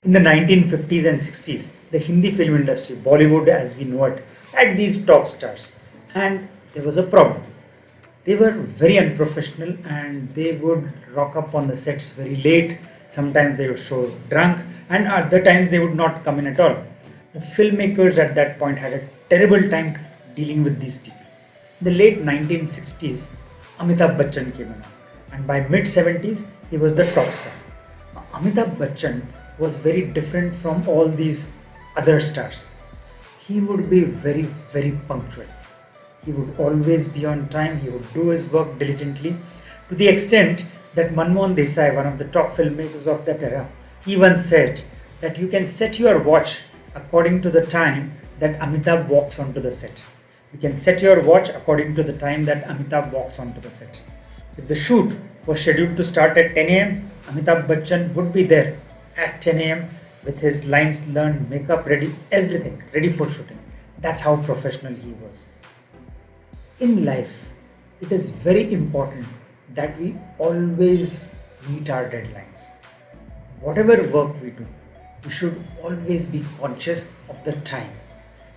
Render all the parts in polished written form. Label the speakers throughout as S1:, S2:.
S1: In the 1950s and 60s, the Hindi film industry, Bollywood as we know it, had these top stars. And there was a problem. They were very unprofessional and they would rock up on the sets very late. Sometimes they would show drunk, and other times they would not come in at all. The filmmakers at that point had a terrible time dealing with these people. In the late 1960s, Amitabh Bachchan came along, and by mid 70s, he was the top star. Now, Amitabh Bachchan was very different from all these other stars. He would be very, very punctual. He would always be on time, he would do his work diligently, to the extent that Manmohan Desai, one of the top filmmakers of that era, he once said that you can set your watch according to the time that Amitabh walks onto the set. You can set your watch according to the time that Amitabh walks onto the set. If the shoot was scheduled to start at 10 a.m., Amitabh Bachchan would be there at 10 a.m. with his lines learned, makeup ready, everything ready for shooting. That's how professional he was. In life, it is very important that we always meet our deadlines. Whatever work we do, we should always be conscious of the time.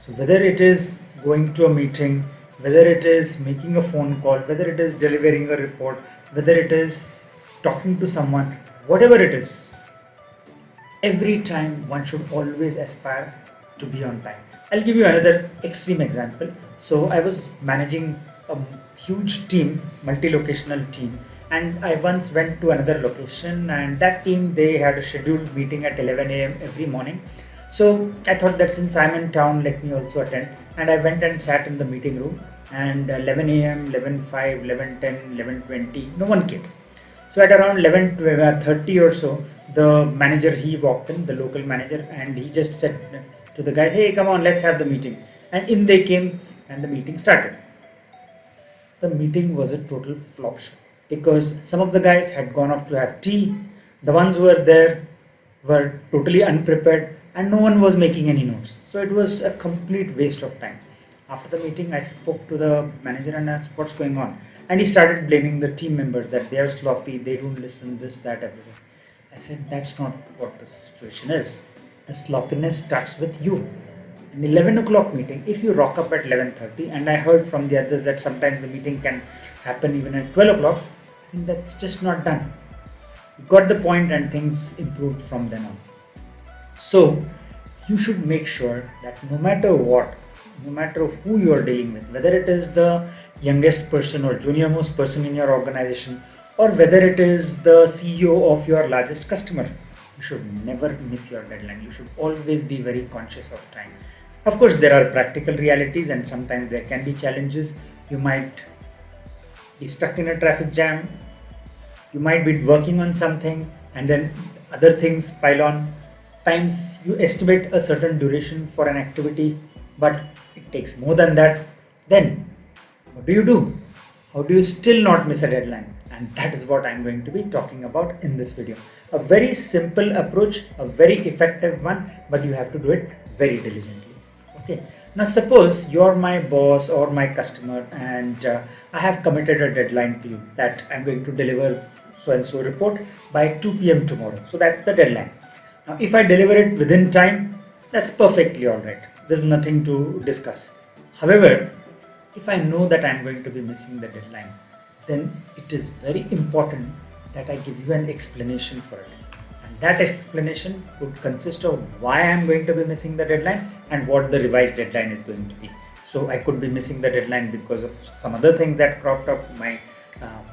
S1: So, whether it is going to a meeting, whether it is making a phone call, whether it is delivering a report, whether it is talking to someone, whatever it is, every time one should always aspire to be on time. I'll give you another extreme example. So I was managing a huge team, multi-locational team, and I once went to another location, and that team, they had a scheduled meeting at 11 a.m. every morning. So I thought that since I'm in town, let me also attend. And I went and sat in the meeting room, and 11 a.m., 11:05, 11:10, 11:20, no one came. So at around 11:30 or so, the manager, he walked in, the local manager, and he just said to the guys, "Hey, come on, let's have the meeting." And in they came, and the meeting started. The meeting was a total flop show because some of the guys had gone off to have tea. The ones who were there were totally unprepared, and no one was making any notes. So it was a complete waste of time. After the meeting, I spoke to the manager and asked what's going on. And he started blaming the team members that they are sloppy, they don't listen, this, that, everything. I said, that's not what the situation is. The sloppiness starts with you. An 11 o'clock meeting, if you rock up at 11:30, and I heard from the others that sometimes the meeting can happen even at 12 o'clock, I think that's just not done. You got the point, and things improved from then on. So, you should make sure that no matter what, no matter who you are dealing with, whether it is the youngest person or junior most person in your organization, or whether it is the CEO of your largest customer, you should never miss your deadline. You should always be very conscious of time. Of course, there are practical realities, and sometimes there can be challenges. You might be stuck in a traffic jam, you might be working on something, and then other things pile on. Times you estimate a certain duration for an activity, but it takes more than that. Then what do? How do you still not miss a deadline? And that is what I'm going to be talking about in this video. A very simple approach, a very effective one, but you have to do it very diligently. Okay. Now suppose you're my boss or my customer, and I have committed a deadline to you that I'm going to deliver so and so report by 2 p.m. tomorrow. So that's the deadline. Now if I deliver it within time, that's perfectly alright. There's nothing to discuss. However, if I know that I'm going to be missing the deadline, then it is very important that I give you an explanation for it. And that explanation would consist of why I'm going to be missing the deadline and what the revised deadline is going to be. So I could be missing the deadline because of some other things that cropped up. My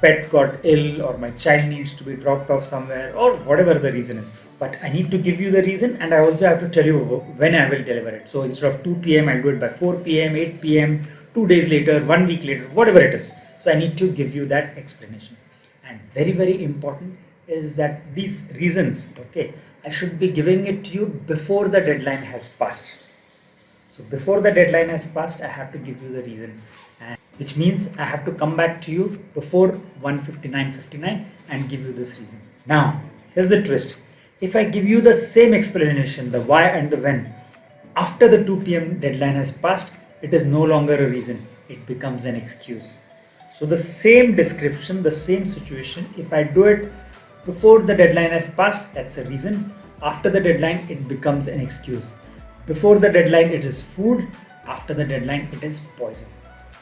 S1: pet got ill, or my child needs to be dropped off somewhere, or whatever the reason is. But I need to give you the reason, and I also have to tell you when I will deliver it. So instead of 2 p.m., I'll do it by 4 p.m., 8 p.m., 2 days later, 1 week later, whatever it is. So I need to give you that explanation. And very, very important is that these reasons, okay, I should be giving it to you before the deadline has passed. So before the deadline has passed, I have to give you the reason, and which means I have to come back to you before 1:59:59 and give you this reason. Now, here's the twist. If I give you the same explanation, the why and the when, after the 2 p.m. deadline has passed, it is no longer a reason. It becomes an excuse. So the same description, the same situation, if I do it before the deadline has passed, that's a reason. After the deadline, it becomes an excuse. Before the deadline, it is food. After the deadline, it is poison.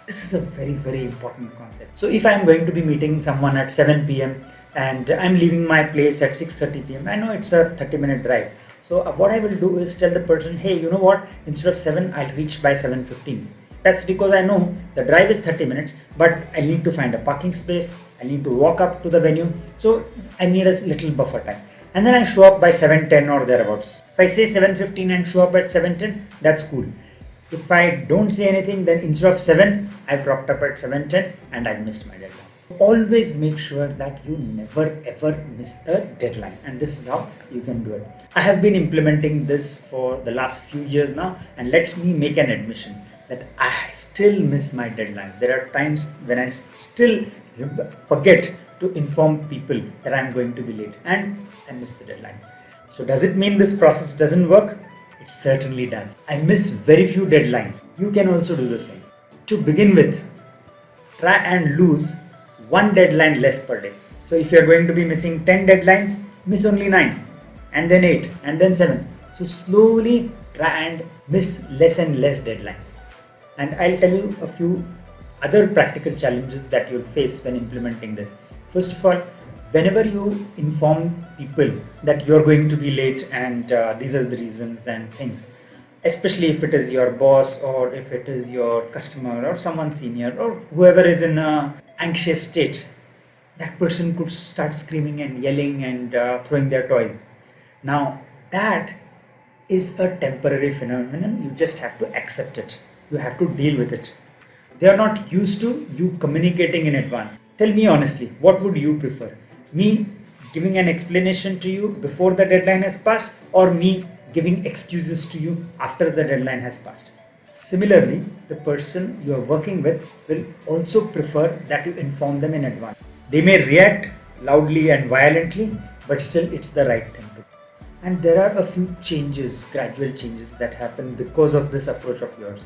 S1: This is a very, very important concept. So if I'm going to be meeting someone at 7 p.m. and I'm leaving my place at 6:30 p.m., I know it's a 30-minute drive. So what I will do is tell the person, hey, you know what? Instead of 7, I'll reach by 7:15. That's because I know the drive is 30 minutes, but I need to find a parking space. I need to walk up to the venue. So I need a little buffer time. And then I show up by 7:10 or thereabouts. If I say 7:15 and show up at 7:10, that's cool. If I don't say anything, then instead of 7, I've rocked up at 7:10 and I've missed my deadline. Always make sure that you never ever miss a deadline, and this is how you can do it. I have been implementing this for the last few years now, and let me make an admission that I still miss my deadline. There are times when I still forget to inform people that I'm going to be late and I miss the deadline. So does it mean this process doesn't work? It certainly does. I miss very few deadlines. You can also do the same. To begin with, try and lose one deadline less per day. So if you're going to be missing 10 deadlines, miss only 9 and then 8 and then 7. So slowly try and miss less and less deadlines. And I'll tell you a few other practical challenges that you'll face when implementing this. First of all, whenever you inform people that you're going to be late and these are the reasons and things, especially if it is your boss or if it is your customer or someone senior or whoever is in an anxious state, that person could start screaming and yelling and throwing their toys. Now that is a temporary phenomenon. You just have to accept it. You have to deal with it. They are not used to you communicating in advance. Tell me honestly, what would you prefer? Me giving an explanation to you before the deadline has passed, or me giving excuses to you after the deadline has passed? Similarly, the person you are working with will also prefer that you inform them in advance. They may react loudly and violently, but still it's the right thing to do. And there are a few changes, gradual changes that happen because of this approach of yours.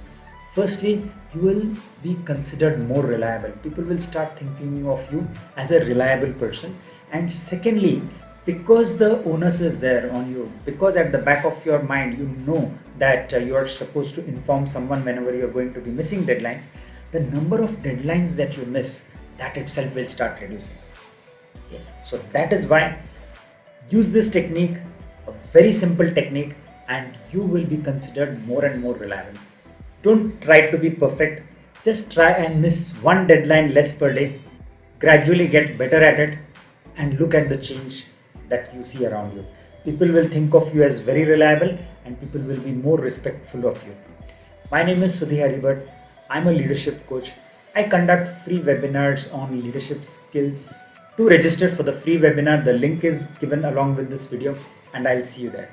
S1: Firstly, you will be considered more reliable. People will start thinking of you as a reliable person. And secondly, because the onus is there on you, because at the back of your mind you know that you are supposed to inform someone whenever you are going to be missing deadlines, the number of deadlines that you miss, that itself will start reducing. Okay. So that is why use this technique, a very simple technique, and you will be considered more and more reliable. Don't try to be perfect. Just try and miss one deadline less per day. Gradually get better at it and look at the change that you see around you. People will think of you as very reliable and people will be more respectful of you. My name is Sudhi Haribhat. I'm a leadership coach. I conduct free webinars on leadership skills. To register for the free webinar, the link is given along with this video and I'll see you there.